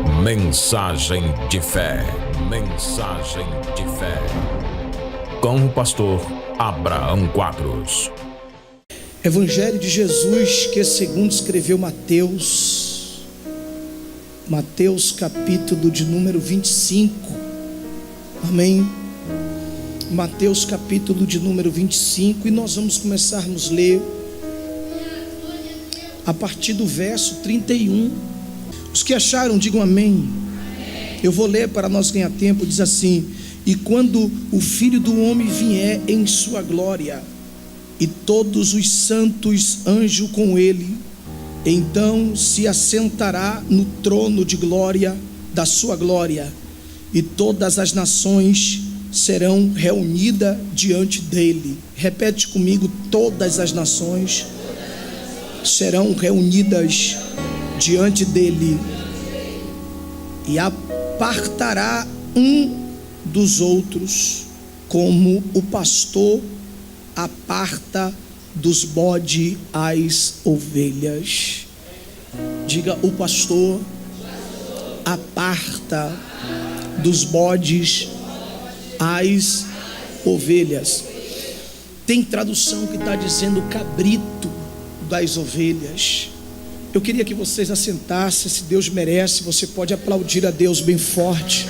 Mensagem de fé, mensagem de fé, com o pastor Abraão Quadros. Evangelho de Jesus, que segundo escreveu Mateus capítulo de número 25, amém? Mateus capítulo de número 25, e nós vamos começarmos a ler a partir do verso 31. Os que acharam, digam amém. Eu vou ler para nós ganhar tempo. Diz assim: e quando o Filho do Homem vier em sua glória, e todos os santos anjos com ele, então se assentará no trono de glória da sua glória, e todas as nações serão reunidas diante dele. Repete comigo: todas as nações serão reunidas diante dele, e apartará um dos outros, como o pastor aparta dos bodes as ovelhas. Diga: o pastor aparta dos bodes as ovelhas. Tem tradução que está dizendo cabrito das ovelhas. Eu queria que vocês assentassem. Se Deus merece, você pode aplaudir a Deus bem forte.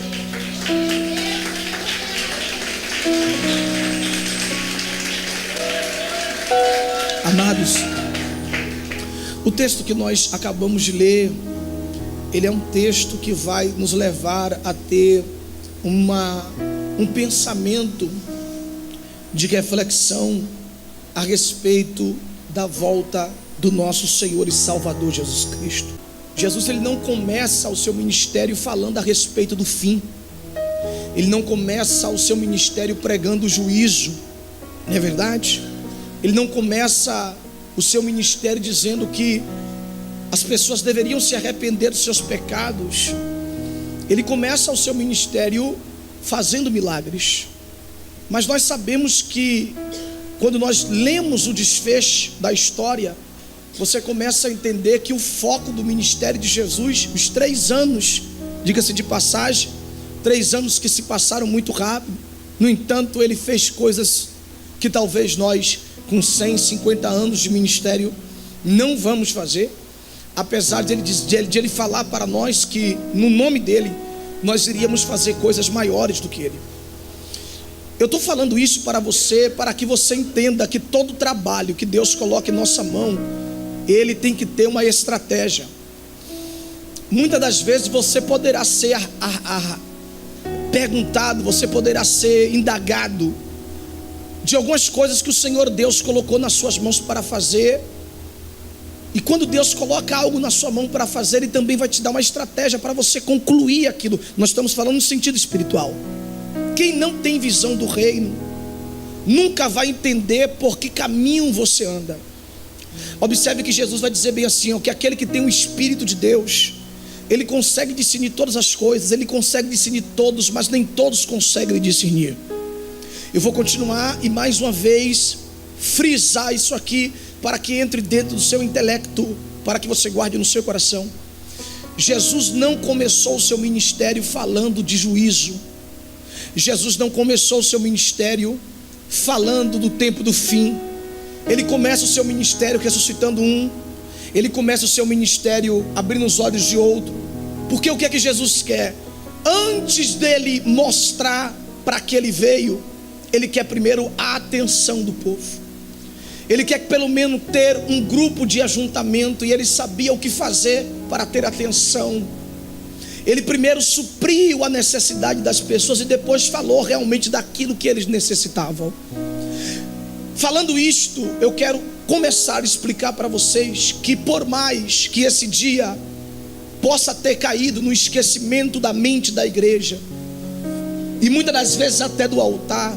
Amados, o texto que nós acabamos de ler, ele é um texto que vai nos levar a ter um pensamento de reflexão a respeito da volta do nosso Senhor e Salvador Jesus Cristo. Jesus, ele não começa o seu ministério falando a respeito do fim. Ele não começa o seu ministério pregando o juízo, não é verdade? Ele não começa o seu ministério dizendo que as pessoas deveriam se arrepender dos seus pecados. Ele começa o seu ministério fazendo milagres. Mas nós sabemos que quando nós lemos o desfecho da história, você começa a entender que o foco do ministério de Jesus, os 3 anos, diga-se de passagem, 3 anos que se passaram muito rápido. No entanto, ele fez coisas que talvez nós, com 150 anos de ministério, não vamos fazer. Apesar de ele falar para nós que no nome dele nós iríamos fazer coisas maiores do que ele. Eu estou falando isso para você, para que você entenda que todo trabalho que Deus coloca em nossa mão, ele tem que ter uma estratégia. Muitas das vezes você poderá ser perguntado, você poderá ser indagado de algumas coisas que o Senhor Deus colocou nas suas mãos para fazer. E quando Deus coloca algo na sua mão para fazer, Ele também vai te dar uma estratégia para você concluir aquilo. Nós estamos falando no sentido espiritual. Quem não tem visão do reino nunca vai entender por que caminho você anda. Observe que Jesus vai dizer bem assim, ó, que aquele que tem o Espírito de Deus, ele consegue discernir todas as coisas, ele consegue discernir todos, mas nem todos conseguem discernir. Eu vou continuar e mais uma vez frisar isso aqui, para que entre dentro do seu intelecto, para que você guarde no seu coração. Jesus não começou o seu ministério falando de juízo. Jesus não começou o seu ministério falando do tempo do fim. Ele começa o seu ministério ressuscitando um. Ele começa o seu ministério abrindo os olhos de outro. Porque o que é que Jesus quer? Antes dele mostrar para que ele veio, ele quer primeiro a atenção do povo. Ele quer pelo menos ter um grupo de ajuntamento, e ele sabia o que fazer para ter atenção. Ele primeiro supriu a necessidade das pessoas e depois falou realmente daquilo que eles necessitavam. Falando isto, eu quero começar a explicar para vocês que por mais que esse dia possa ter caído no esquecimento da mente da igreja, e muitas das vezes até do altar,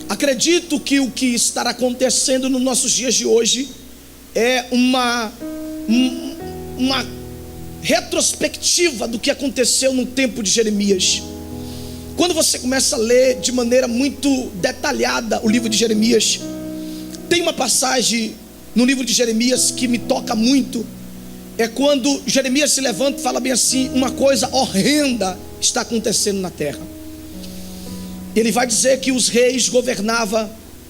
acredito que o que estará acontecendo nos nossos dias de hoje é uma retrospectiva do que aconteceu no tempo de Jeremias. Quando você começa a ler de maneira muito detalhada o livro de Jeremias, tem uma passagem no livro de Jeremias que me toca muito. é quando Jeremias se levanta e fala bem assim: uma coisa horrenda está acontecendo na terra. Ele vai dizer que os reis governavam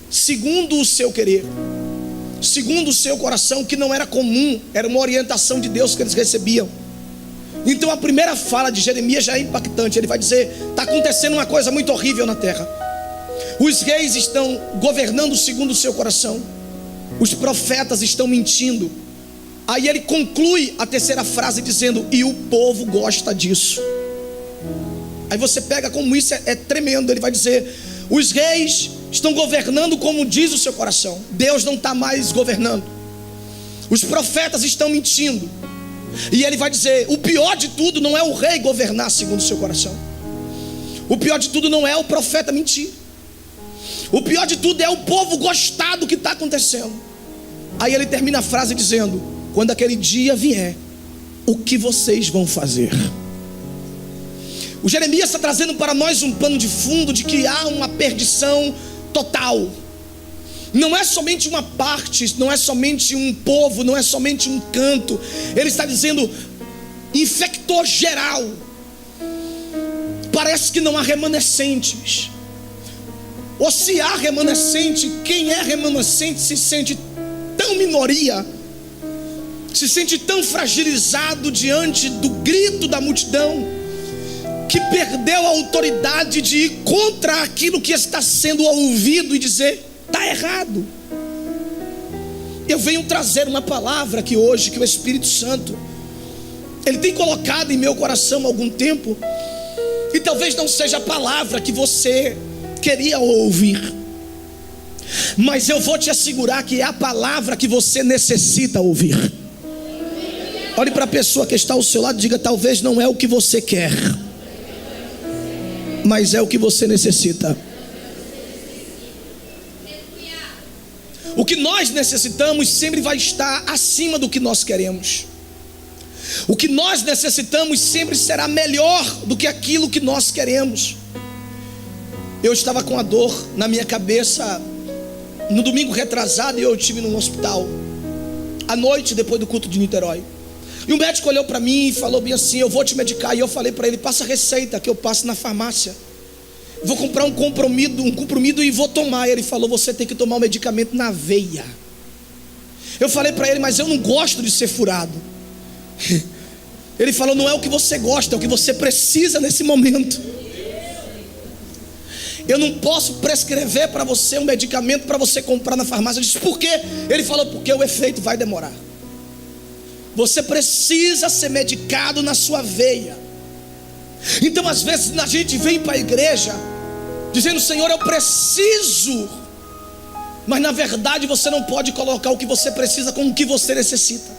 segundo o seu querer, segundo o seu coração, que não era comum, era uma orientação de Deus que eles recebiam. Então a primeira fala de Jeremias já é impactante. Ele vai dizer: está acontecendo uma coisa muito horrível na terra. Os reis estão governando segundo o seu coração, os profetas estão mentindo. Aí ele conclui a terceira frase dizendo: e o povo gosta disso. Aí você pega como isso é tremendo. Ele vai dizer: os reis estão governando como diz o seu coração, Deus não está mais governando. Os profetas estão mentindo. E ele vai dizer: o pior de tudo não é o rei governar segundo o seu coração, o pior de tudo não é o profeta mentir, o pior de tudo é o povo gostar do que está acontecendo. Aí ele termina a frase dizendo: quando aquele dia vier, o que vocês vão fazer? O Jeremias está trazendo para nós um pano de fundo de que há uma perdição total. Não é somente uma parte, não é somente um povo, não é somente um canto. Ele está dizendo: infectou geral. Parece que não há remanescentes. Ou se há remanescente, quem é remanescente se sente tão minoria, se sente tão fragilizado diante do grito da multidão, que perdeu a autoridade de ir contra aquilo que está sendo ouvido e dizer: está errado. Eu venho trazer uma palavra aqui hoje que o Espírito Santo ele tem colocado em meu coração há algum tempo, e talvez não seja a palavra que você queria ouvir, mas eu vou te assegurar que é a palavra que você necessita ouvir. Olhe para a pessoa que está ao seu lado e diga: talvez não é o que você quer, mas é o que você necessita. O que nós necessitamos sempre vai estar acima do que nós queremos. O que nós necessitamos sempre será melhor do que aquilo que nós queremos. Eu estava com a dor na minha cabeça no domingo retrasado, e eu estive num hospital à noite, depois do culto de Niterói. E o médico olhou para mim e falou bem assim: eu vou te medicar. E eu falei para ele: passa a receita que eu passo na farmácia, vou comprar um comprimido e vou tomar. Ele falou: você tem que tomar o medicamento na veia. Eu falei para ele: mas eu não gosto de ser furado. Ele falou: não é o que você gosta, é o que você precisa nesse momento. Eu não posso prescrever para você um medicamento para você comprar na farmácia. Eu disse: por quê? Ele falou: porque o efeito vai demorar. Você precisa ser medicado na sua veia. Então às vezes a gente vem para a igreja dizendo: Senhor, eu preciso, mas na verdade você não pode colocar o que você precisa com o que você necessita.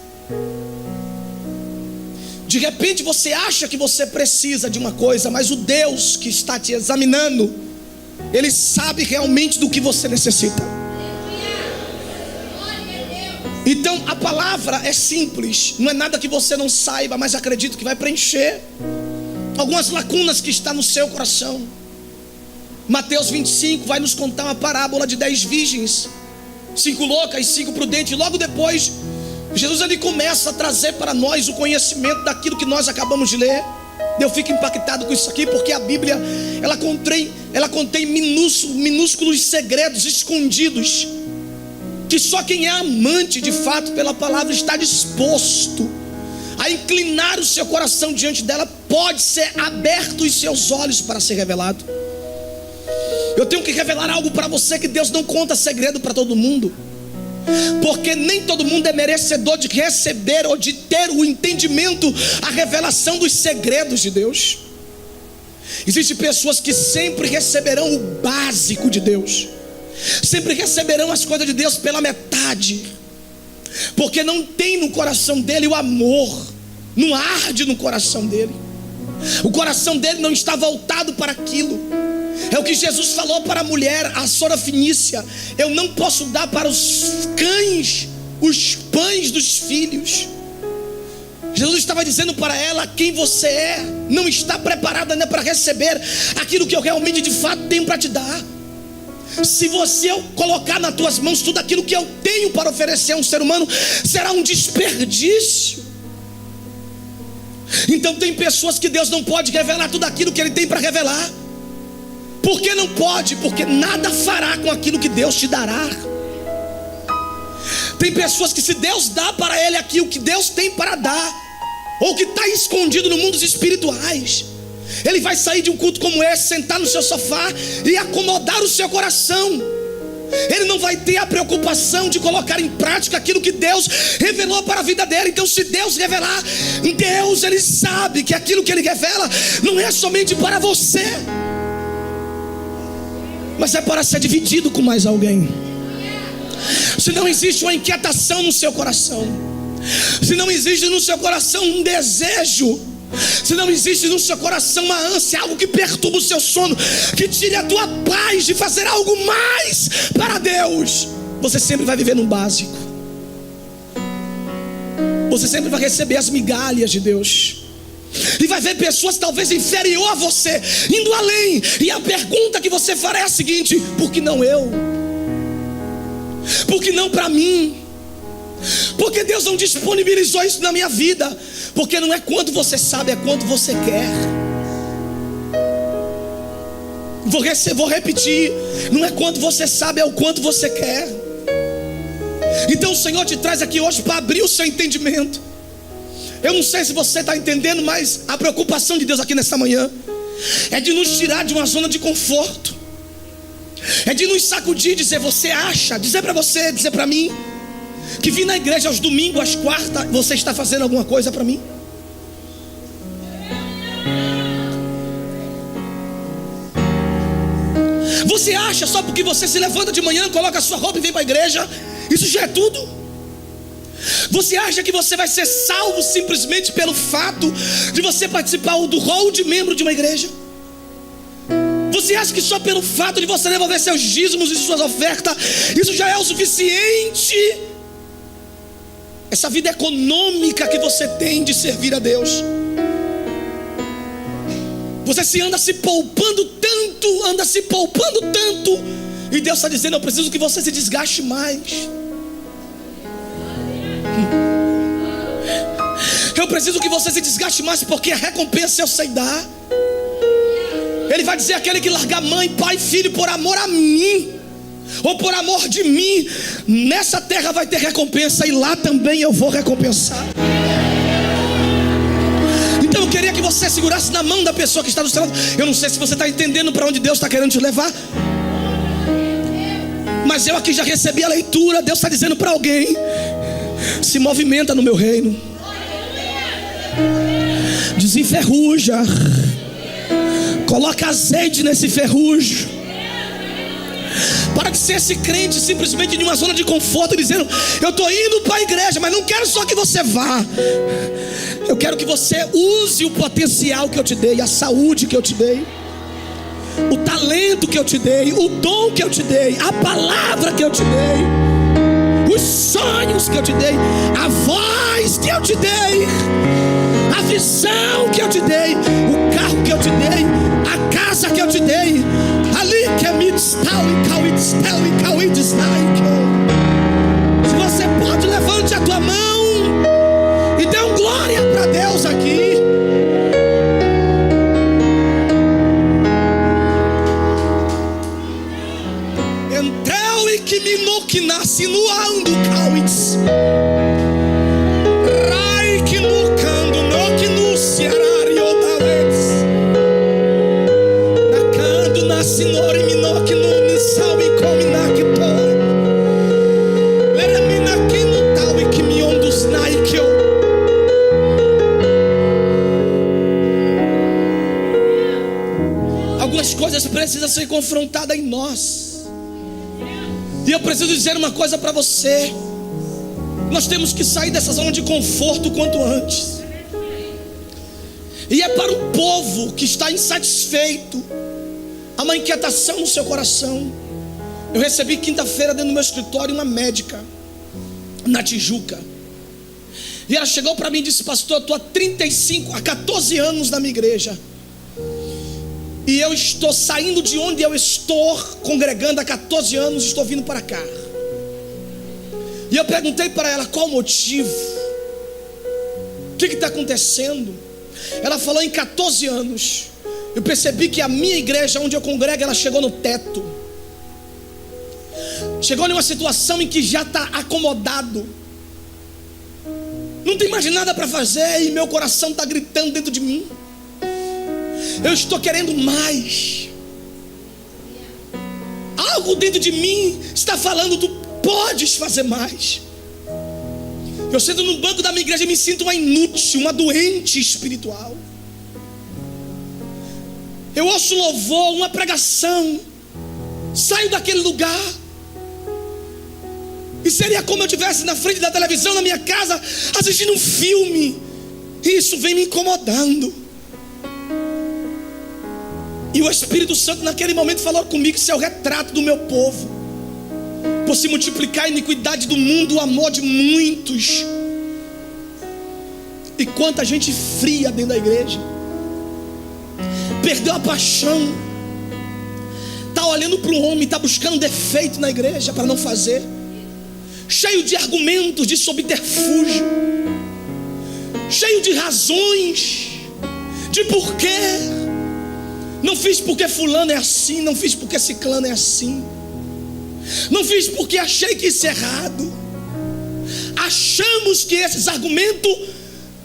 De repente você acha que você precisa de uma coisa, mas o Deus que está te examinando, Ele sabe realmente do que você necessita. Então a palavra é simples, não é nada que você não saiba, mas acredito que vai preencher algumas lacunas que está no seu coração. Mateus 25 vai nos contar uma parábola de 10 virgens, 5 loucas, 5 prudentes. E logo depois Jesus ele começa a trazer para nós o conhecimento daquilo que nós acabamos de ler. Eu fico impactado com isso aqui, porque a Bíblia ela contém minúsculos segredos escondidos, que só quem é amante de fato pela palavra está disposto a inclinar o seu coração diante dela. Pode ser aberto os seus olhos para ser revelado. Eu tenho que revelar algo para você, que Deus não conta segredo para todo mundo, porque nem todo mundo é merecedor de receber ou de ter o entendimento, a revelação dos segredos de Deus. Existem pessoas que sempre receberão o básico de Deus, sempre receberão as coisas de Deus pela metade, porque não tem no coração dele o amor, não arde no coração dele. O coração dele não está voltado para aquilo. É o que Jesus falou para a mulher, a Sora-fenícia: eu não posso dar para os cães os pães dos filhos. Jesus estava dizendo para ela: quem você é não está preparada, né, para receber aquilo que eu realmente de fato tenho para te dar. Se você colocar nas tuas mãos tudo aquilo que eu tenho para oferecer a um ser humano, será um desperdício. Então tem pessoas que Deus não pode revelar tudo aquilo que Ele tem para revelar. Por que não pode? Porque nada fará com aquilo que Deus te dará. Tem pessoas que se Deus dá para ele aquilo que Deus tem para dar, ou que está escondido no mundo dos espirituais, ele vai sair de um culto como esse, sentar no seu sofá e acomodar o seu coração. Ele não vai ter a preocupação de colocar em prática aquilo que Deus revelou para a vida dele. Então se Deus revelar, Deus, Ele sabe que aquilo que Ele revela não é somente para você, mas é para ser dividido com mais alguém. Se não existe uma inquietação no seu coração, se não existe no seu coração um desejo, se não existe no seu coração uma ânsia, algo que perturba o seu sono, que tire a tua paz de fazer algo mais para Deus, você sempre vai viver no básico. Você sempre vai receber as migalhas de Deus, e vai ver pessoas talvez inferior a você, indo além. E a pergunta que você fará é a seguinte: por que não eu? Por que não para mim? Porque Deus não disponibilizou isso na minha vida? Porque não é quanto você sabe, é quanto você quer. Vou repetir: não é quanto você sabe, é o quanto você quer. Então o Senhor te traz aqui hoje para abrir o seu entendimento. Eu não sei se você está entendendo, mas a preocupação de Deus aqui nessa manhã é de nos tirar de uma zona de conforto, é de nos sacudir, dizer: você acha, dizer para você, dizer para mim, que vir na igreja aos domingos, às quartas, você está fazendo alguma coisa para mim? Você acha só porque você se levanta de manhã, coloca a sua roupa e vem para a igreja, isso já é tudo? Você acha que você vai ser salvo simplesmente pelo fato de você participar do rol de membro de uma igreja? Você acha que só pelo fato de você devolver seus dízimos e suas ofertas, isso já é o suficiente? Essa vida econômica que você tem de servir a Deus, você anda se poupando tanto, e Deus está dizendo: eu preciso que você se desgaste mais. Eu preciso que você se desgaste mais, porque a recompensa eu sei dar. Ele vai dizer: aquele que largar mãe, pai, filho por amor a mim, ou por amor de mim, nessa terra vai ter recompensa, e lá também eu vou recompensar. Então eu queria que você segurasse na mão da pessoa que está do seu lado. Eu não sei se você está entendendo para onde Deus está querendo te levar, mas eu aqui já recebi a leitura. Deus está dizendo para alguém: se movimenta no meu reino, desenferruja, coloca azeite nesse ferrujo. Para de ser esse crente simplesmente em uma zona de conforto, dizendo: eu estou indo para a igreja, mas não quero só que você vá, eu quero que você use o potencial que eu te dei, a saúde que eu te dei, o talento que eu te dei, o dom que eu te dei, a palavra que eu te dei, os sonhos que eu te dei, a voz que eu te dei, a visão que eu te dei, o carro que eu te dei, a casa que eu te dei. Ali que é midstal e cauidstal e cauidstal. Se você pode, levante a tua mão e dê um glória para Deus aqui. Entrou e que me no que nasce no ando cauids. Rai que no cando no que no cearário talvez. Na cando nasce no e no que no missal e come na que to. Leremina que no tal e que me ondos na e que eu. Algumas coisas precisam ser confrontadas em nós. E eu preciso dizer uma coisa para você: nós temos que sair dessa zona de conforto o quanto antes. E é para um povo que está insatisfeito, há uma inquietação no seu coração. Eu recebi quinta-feira dentro do meu escritório uma médica na Tijuca, e ela chegou para mim e disse: pastor, eu estou há 14 anos na minha igreja, e eu estou saindo de onde eu estou congregando há 14 anos, estou vindo para cá. E eu perguntei para ela qual o motivo, o que está acontecendo. Ela falou em 14 anos. Eu percebi que a minha igreja, onde eu congrego, ela chegou no teto. Chegou em uma situação em que já está acomodado. Não tem mais nada para fazer e meu coração está gritando dentro de mim. Eu estou querendo mais. Algo dentro de mim está falando: tu podes fazer mais. Eu sento no banco da minha igreja e me sinto uma inútil, uma doente espiritual. Eu ouço louvor, uma pregação, saio daquele lugar e seria como eu estivesse na frente da televisão, na minha casa, assistindo um filme. E isso vem me incomodando. E o Espírito Santo naquele momento falou comigo: isso é o retrato do meu povo. Por se multiplicar a iniquidade do mundo, o amor de muitos. E quanta gente fria dentro da igreja. Perdeu a paixão. Está olhando para o homem, está buscando defeito na igreja para não fazer. Cheio de argumentos, de subterfúgio. Cheio de razões. De porquê. Não fiz porque fulano é assim, não fiz porque ciclano é assim. Não fiz porque achei que isso é errado. Achamos que esses argumentos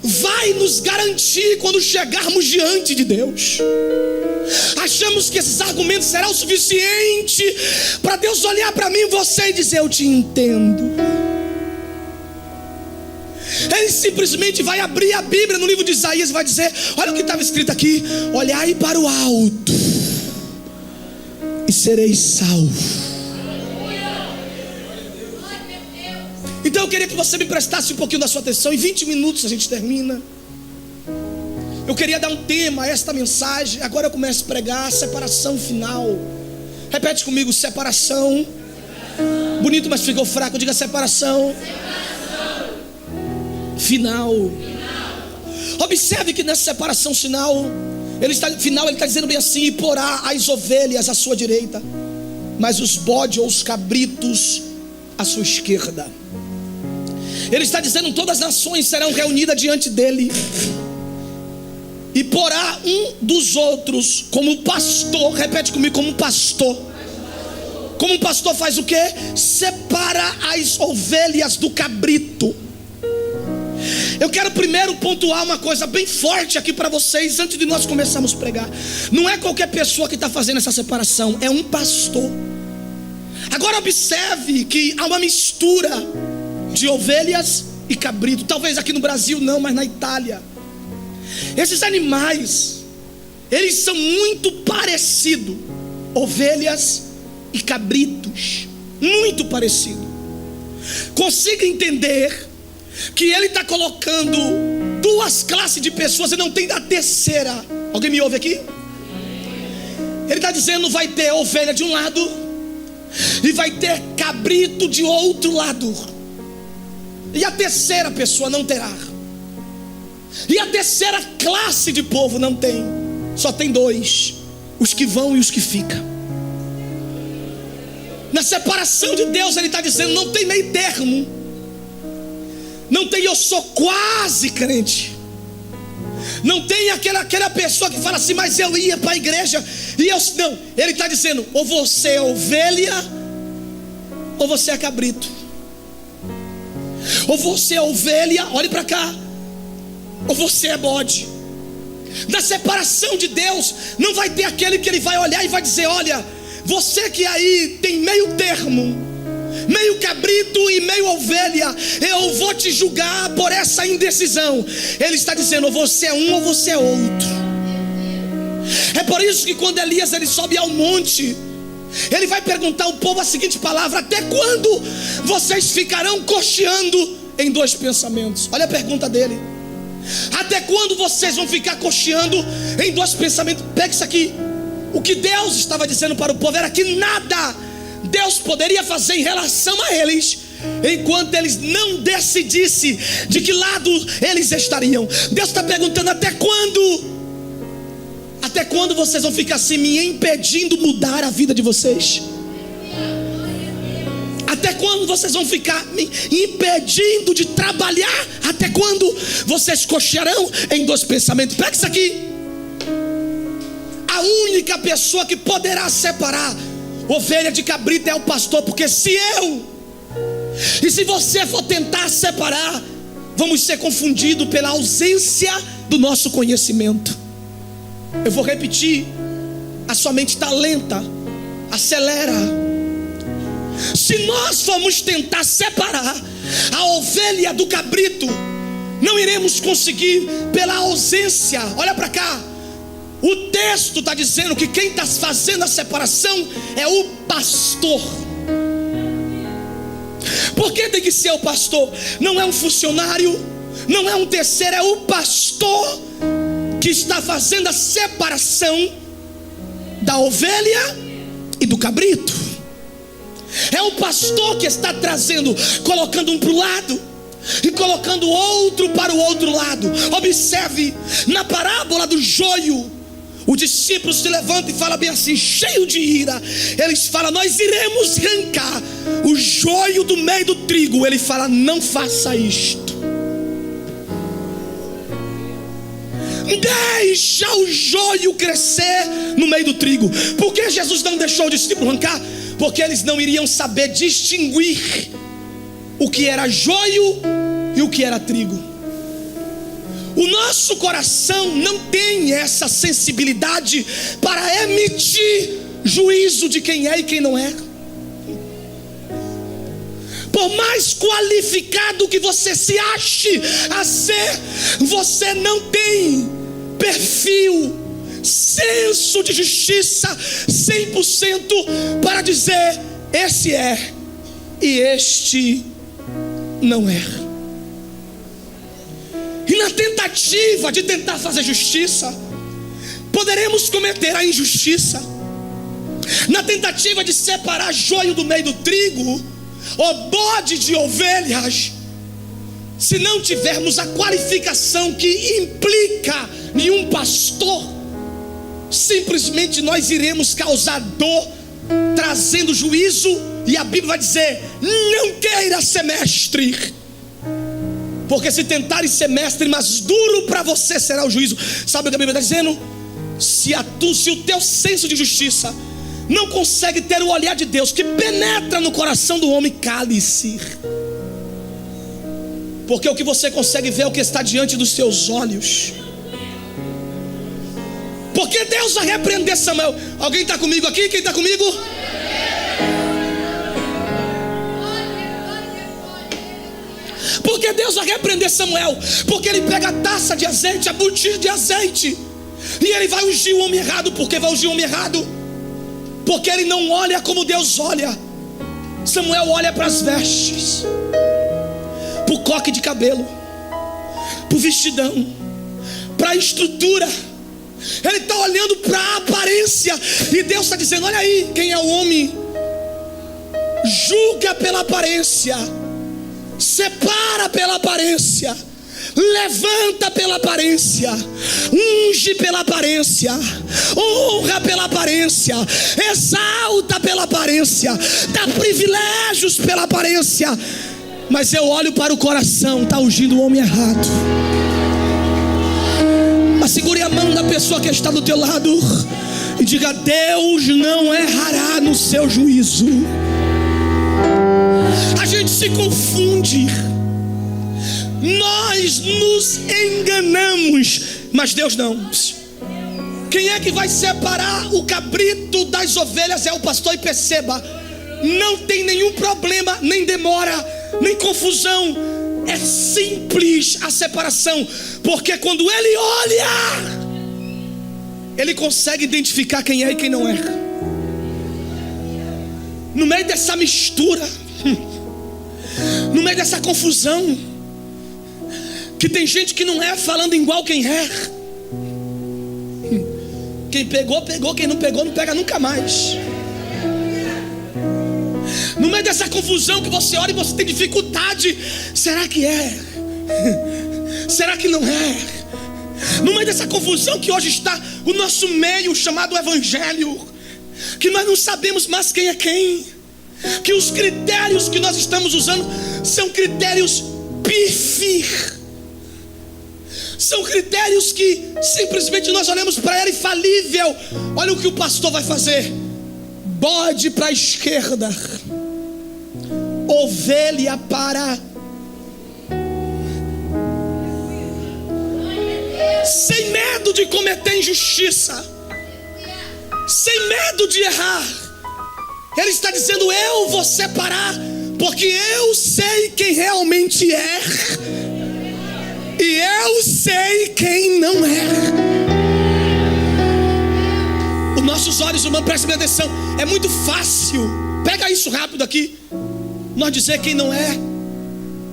vai nos garantir quando chegarmos diante de Deus. Achamos que esses argumentos serão o suficiente para Deus olhar para mim e você e dizer: eu te entendo. Ele simplesmente vai abrir a Bíblia no livro de Isaías e vai dizer: olha o que estava escrito aqui: olhai para o alto e sereis salvos. Então eu queria que você me prestasse um pouquinho da sua atenção. Em 20 minutos a gente termina. Eu queria dar um tema a esta mensagem. Agora eu começo a pregar: separação final. Repete comigo: separação. Bonito, mas ficou fraco. Diga: separação. Final. Observe que nessa separação final ele está dizendo bem assim: e porá as ovelhas à sua direita, mas os bodes ou os cabritos à sua esquerda. Ele está dizendo: todas as nações serão reunidas diante dele, e porá um dos outros como pastor. Repete comigo: como pastor. Como um pastor faz o quê? Separa as ovelhas do cabrito. Eu quero primeiro pontuar uma coisa bem forte aqui para vocês, antes de nós começarmos a pregar. Não é qualquer pessoa que está fazendo essa separação, é um pastor. Agora observe que há uma mistura de ovelhas e cabrito. Talvez aqui no Brasil não, mas na Itália. Esses animais, eles são muito parecidos. Ovelhas e cabritos, muito parecidos. Consiga entender que ele está colocando duas classes de pessoas e não tem da terceira. Alguém me ouve aqui? Ele está dizendo: vai ter ovelha de um lado e vai ter cabrito de outro lado. E a terceira pessoa não terá. E a terceira classe de povo não tem. Só tem dois: os que vão e os que ficam. Na separação de Deus ele está dizendo: não tem meio termo. Não tem eu sou quase crente. Não tem aquela pessoa que fala assim: mas eu ia para a igreja e eu não. Ele está dizendo: ou você é ovelha ou você é cabrito. Ou você é ovelha, olhe para cá, ou você é bode. Na separação de Deus não vai ter aquele que ele vai olhar e vai dizer: olha, você que aí tem meio termo, meio cabrito e meio ovelha, eu vou te julgar por essa indecisão. Ele está dizendo: ou você é um ou você é outro. É por isso que quando Elias ele sobe ao monte, ele vai perguntar ao povo a seguinte palavra: até quando vocês ficarão cocheando em dois pensamentos? Olha a pergunta dele: até quando vocês vão ficar cocheando em dois pensamentos? Pega isso aqui. O que Deus estava dizendo para o povo era que nada Deus poderia fazer em relação a eles enquanto eles não decidissem de que lado eles estariam. Deus está perguntando: até quando? Até quando vocês vão ficar assim me impedindo mudar a vida de vocês? Até quando vocês vão ficar me impedindo de trabalhar? Até quando vocês cochearão em dois pensamentos? Pega isso aqui. A única pessoa que poderá separar ovelha de cabrito é o pastor. Porque se você for tentar separar, vamos ser confundidos pela ausência do nosso conhecimento. Eu vou repetir. A sua mente está lenta. Acelera. Se nós formos tentar separar a ovelha do cabrito, não iremos conseguir pela ausência. Olha para cá. O texto está dizendo que quem está fazendo a separação é o pastor. Por que tem que ser o pastor? Não é um funcionário, não é um terceiro, é o pastor que está fazendo a separação da ovelha e do cabrito. É o pastor que está trazendo, colocando um para o lado e colocando outro para o outro lado. Observe, na parábola do joio, o discípulo se levanta e fala bem assim, cheio de ira. Eles falam, nós iremos arrancar o joio do meio do trigo. Ele fala, não faça isto. Deixa o joio crescer no meio do trigo. Por que Jesus não deixou o discípulo arrancar? Porque eles não iriam saber distinguir o que era joio e o que era trigo. O nosso coração não tem essa sensibilidade para emitir juízo de quem é e quem não é. Por mais qualificado que você se ache a ser, você não tem perfil, senso de justiça 100% para dizer esse é e este não é. E na tentativa de tentar fazer justiça, poderemos cometer a injustiça. Na tentativa de separar joio do meio do trigo, ou bode de ovelhas, se não tivermos a qualificação que implica em um pastor, simplesmente nós iremos causar dor, trazendo juízo. E a Bíblia vai dizer, não queira ser mestre, porque se tentarem ser mestre, mas duro para você será o juízo. Sabe o que a Bíblia está dizendo? Se o teu senso de justiça não consegue ter o olhar de Deus que penetra no coração do homem, cale-se. Porque o que você consegue ver é o que está diante dos seus olhos. Porque Deus vai repreender Samuel. Alguém está comigo aqui? Quem está comigo? Porque Deus vai repreender Samuel, porque ele pega a taça de azeite, a botija de azeite, e ele vai ungir o homem errado. Por que vai ungir o homem errado? Porque ele não olha como Deus olha. Samuel olha para as vestes, para o coque de cabelo, para o vestidão, para a estrutura. Ele está olhando para a aparência, e Deus está dizendo, olha aí, quem é o homem? Julga pela aparência, separa pela aparência, levanta pela aparência, unge pela aparência, honra pela aparência, exalta pela aparência, dá privilégios pela aparência. Mas eu olho para o coração, está ungindo o homem errado. Mas segure a mão da pessoa que está do teu lado e diga, Deus não errará no seu juízo. A gente se confunde, nós nos enganamos, mas Deus não. Quem é que vai separar o cabrito das ovelhas? É o pastor. E perceba, não tem nenhum problema, nem demora, nem confusão. É simples a separação, porque quando ele olha, ele consegue identificar quem é e quem não é. No meio dessa mistura, no meio dessa confusão, que tem gente que não é falando igual quem é. Quem pegou, pegou. Quem não pegou, não pega nunca mais. No meio dessa confusão que você olha e você tem dificuldade, será que é? Será que não é? No meio dessa confusão que hoje está o nosso meio chamado evangelho, que nós não sabemos mais quem é quem. que os critérios que nós estamos usando são critérios pífios. São critérios que simplesmente nós olhamos para ele falível. Olha o que o pastor vai fazer: bode para a esquerda, ovelha para. Sem medo de cometer injustiça, sem medo de errar, ele está dizendo: eu vou separar, porque eu sei quem realmente é, e eu sei quem não é. Os nossos olhos humanos, prestem atenção, é muito fácil, pega isso rápido aqui, nós dizer quem não é.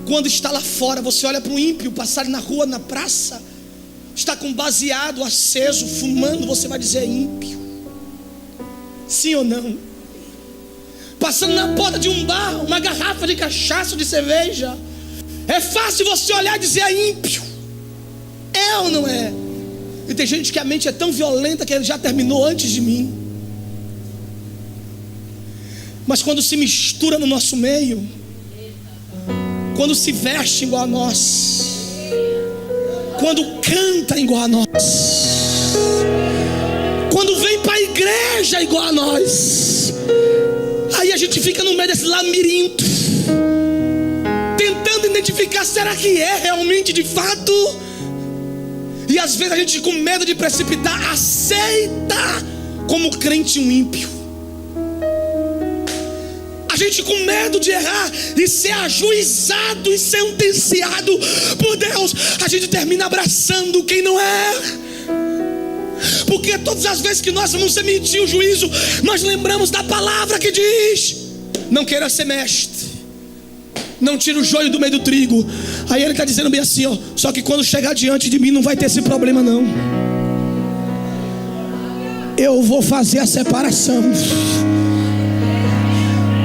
Quando está lá fora, você olha para um ímpio passar na rua, na praça, está com baseado aceso, fumando, você vai dizer: é ímpio. Sim ou não? Passando na porta de um bar, uma garrafa de cachaça, de cerveja, é fácil você olhar e dizer: é ímpio. É ou não é? E tem gente que a mente é tão violenta que ele já terminou antes de mim. Mas quando se mistura no nosso meio, quando se veste igual a nós, quando canta igual a nós, quando vem para a igreja igual a nós, aí a gente fica no meio desse labirinto, tentando identificar: será que é realmente de fato? E às vezes a gente, com medo de precipitar, aceita como crente um ímpio. A gente, com medo de errar e ser ajuizado e sentenciado por Deus, a gente termina abraçando quem não é. Porque todas as vezes que nós vamos emitir o juízo, nós lembramos da palavra que diz: não queira ser mestre, não tira o joio do meio do trigo. Aí ele está dizendo bem assim, ó: só que quando chegar diante de mim não vai ter esse problema não. Eu vou fazer a separação,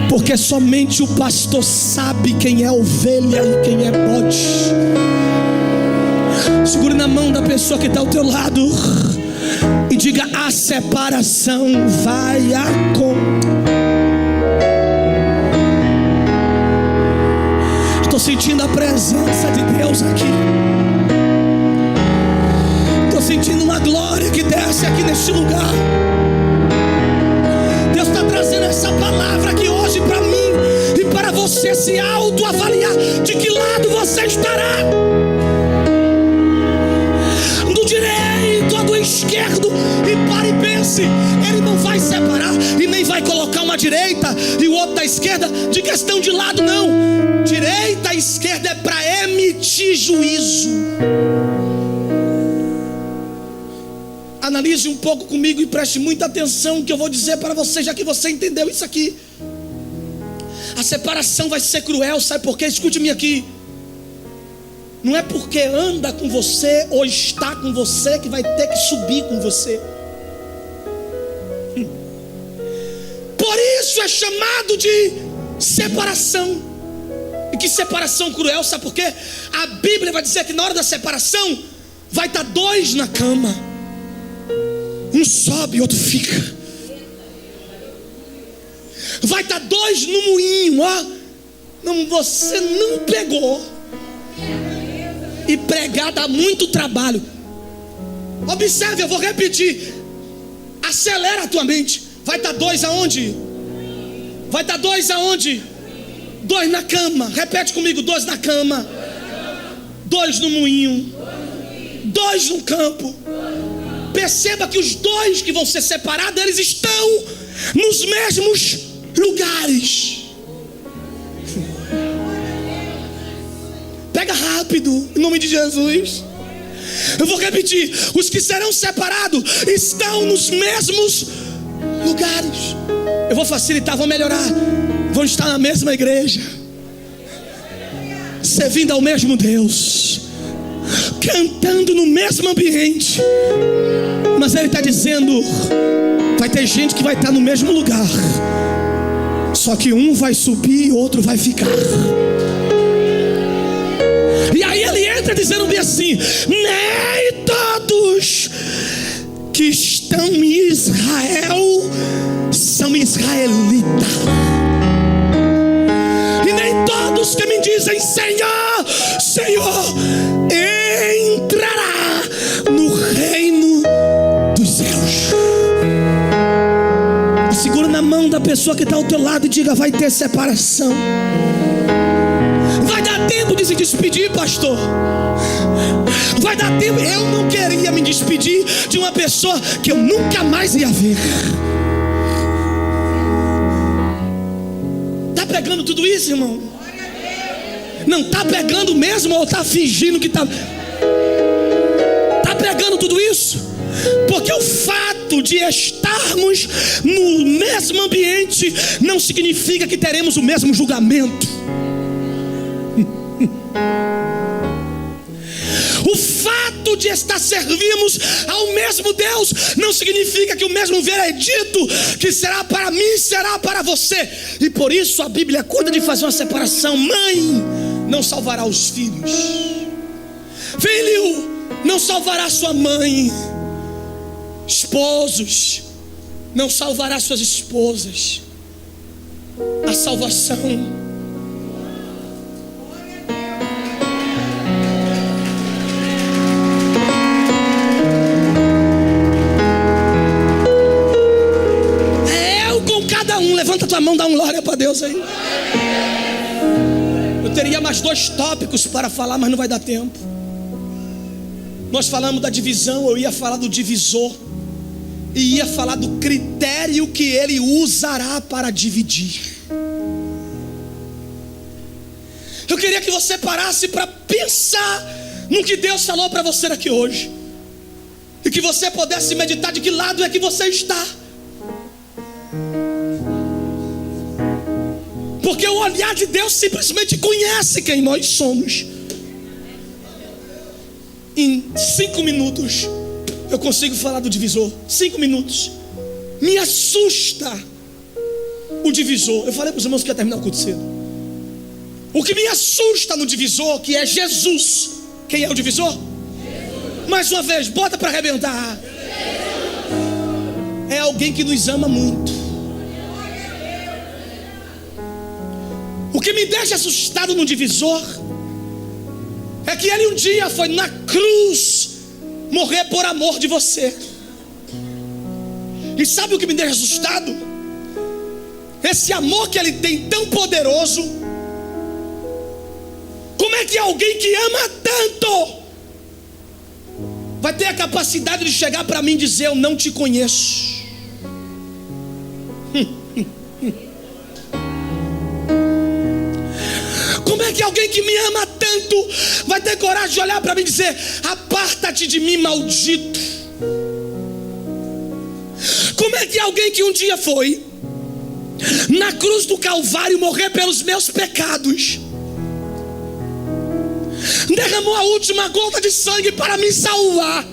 porque somente o pastor sabe quem é ovelha e quem é bode. Segure na mão da pessoa que está ao teu lado e diga: a separação vai acontecer. Estou sentindo a presença de Deus aqui. Estou sentindo uma glória que desce aqui neste lugar. Deus está trazendo essa palavra aqui hoje para mim e para você se autoavaliar de que lado você estará, do direito ou do esquerdo. E pare e pense: ele não vai separar e nem vai colocar uma direita e o outro da esquerda de questão de lado, não. Direita e esquerda é para emitir juízo. Analise um pouco comigo e preste muita atenção no que eu vou dizer para você, já que você entendeu isso aqui. A separação vai ser cruel, sabe por quê? Escute-me aqui. Não é porque anda com você ou está com você que vai ter que subir com você. Por isso é chamado de separação. E que separação cruel, sabe por quê? A Bíblia vai dizer que na hora da separação vai estar dois na cama. Um sobe e outro fica. Vai estar dois no moinho, ó. Não, você não pegou. E pregar dá muito trabalho. Observe, eu vou repetir. Acelera a tua mente. Vai estar dois aonde? Vai estar dois aonde? Dois na cama. Repete comigo: dois na cama, dois no moinho, dois no campo. Perceba que os dois que vão ser separados, eles estão nos mesmos lugares. Pega rápido, em nome de Jesus. Eu vou repetir: os que serão separados estão nos mesmos lugares. Eu vou facilitar, vou melhorar. Vão estar na mesma igreja, servindo ao mesmo Deus, cantando no mesmo ambiente. Mas ele está dizendo: vai ter gente que vai estar no mesmo lugar, só que um vai subir e outro vai ficar. E aí ele entra dizendo bem assim: nem todos que estão em Israel são israelitas. a pessoa que está ao teu lado e diga: vai ter separação. Vai dar tempo de se despedir, pastor. Vai dar tempo. Eu não queria me despedir de uma pessoa que eu nunca mais ia ver. Tá pegando tudo isso, irmão? Não tá pegando mesmo ou tá fingindo que tá? Tá pegando tudo isso? Porque o fato de estarmos no mesmo ambiente não significa que teremos o mesmo julgamento. O fato de estar servimos ao mesmo Deus não significa que o mesmo veredito que será para mim será para você. E por isso a Bíblia cuida de fazer uma separação. Mãe não salvará os filhos, filho não salvará sua mãe, esposos não salvará suas esposas. A salvação levanta tua mão, dá um glória para Deus aí. Eu teria mais 2 tópicos para falar, mas não vai dar tempo. Nós falamos da divisão, eu ia falar do divisor e ia falar do critério que ele usará para dividir. Eu queria que você parasse para pensar no que Deus falou para você aqui hoje, e que você pudesse meditar de que lado é que você está. Porque o olhar de Deus simplesmente conhece quem nós somos. Em 5 minutos eu consigo falar do divisor. 5 minutos. Me assusta o divisor. Eu falei para os irmãos que ia terminar o culto cedo. O que me assusta no divisor, que é Jesus. Quem é o divisor? Jesus. Mais uma vez, bota para arrebentar. Jesus. É alguém que nos ama muito. O que me deixa assustado no divisor é que ele um dia foi na cruz morrer por amor de você. E sabe o que me deixa assustado? Esse amor que ele tem tão poderoso. Como é que alguém que ama tanto vai ter a capacidade de chegar para mim e dizer: eu não te conheço? Como é que alguém que me ama tanto vai ter coragem de olhar para mim e dizer: aparta-te de mim, maldito? Como é que alguém que um dia foi na cruz do Calvário morrer pelos meus pecados, derramou a última gota de sangue para me salvar,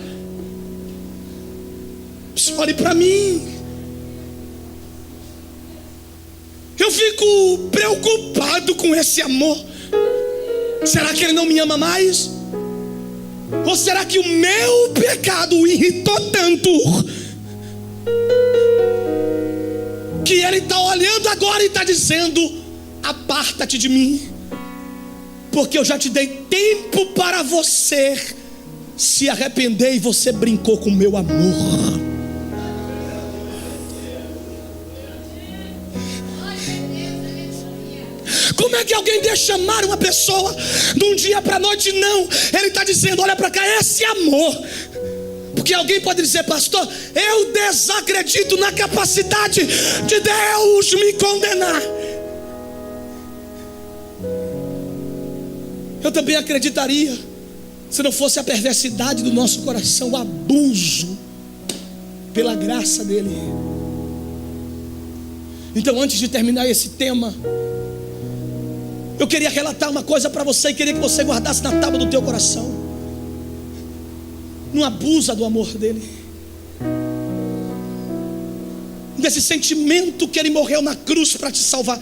olhe para mim? Eu fico preocupado com esse amor. Será que ele não me ama mais? Ou será que o meu pecado o irritou tanto que ele está olhando agora e está dizendo: aparta-te de mim, porque eu já te dei tempo para você se arrepender e você brincou com o meu amor. Como é que alguém deixa amar uma pessoa de um dia para a noite? Não, ele está dizendo: olha para cá, esse amor. Porque alguém pode dizer: pastor, eu desacredito na capacidade de Deus me condenar. Eu também acreditaria, se não fosse a perversidade do nosso coração, o abuso pela graça dele. Então, antes de terminar esse tema, eu queria relatar uma coisa para você e queria que você guardasse na tábua do teu coração. Não abusa do amor dele, desse sentimento que ele morreu na cruz para te salvar.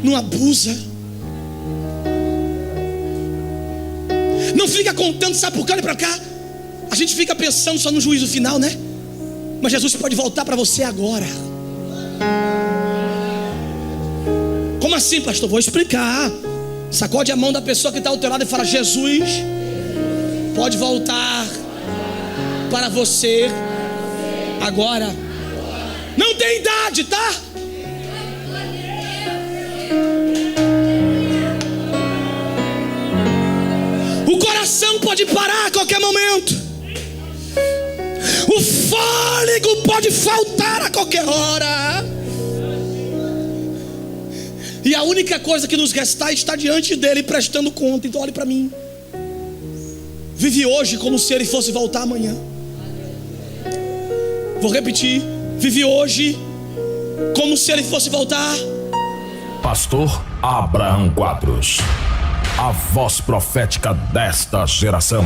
Não abusa. Não fica contando, sabe por que? Olha para cá. A gente fica pensando só no juízo final, né? Mas Jesus pode voltar para você agora. Como assim, pastor? Vou explicar. Sacode a mão da pessoa que está ao teu lado e fala: Jesus pode voltar para você agora. Não tem idade, tá? coração pode parar a qualquer momento. O fôlego pode faltar a qualquer hora. E a única coisa que nos resta é estar diante dele prestando conta. Então olhe para mim. Vive hoje como se ele fosse voltar amanhã. Vou repetir. Vive hoje como se ele fosse voltar. Pastor Abraão Quadros, a voz profética desta geração.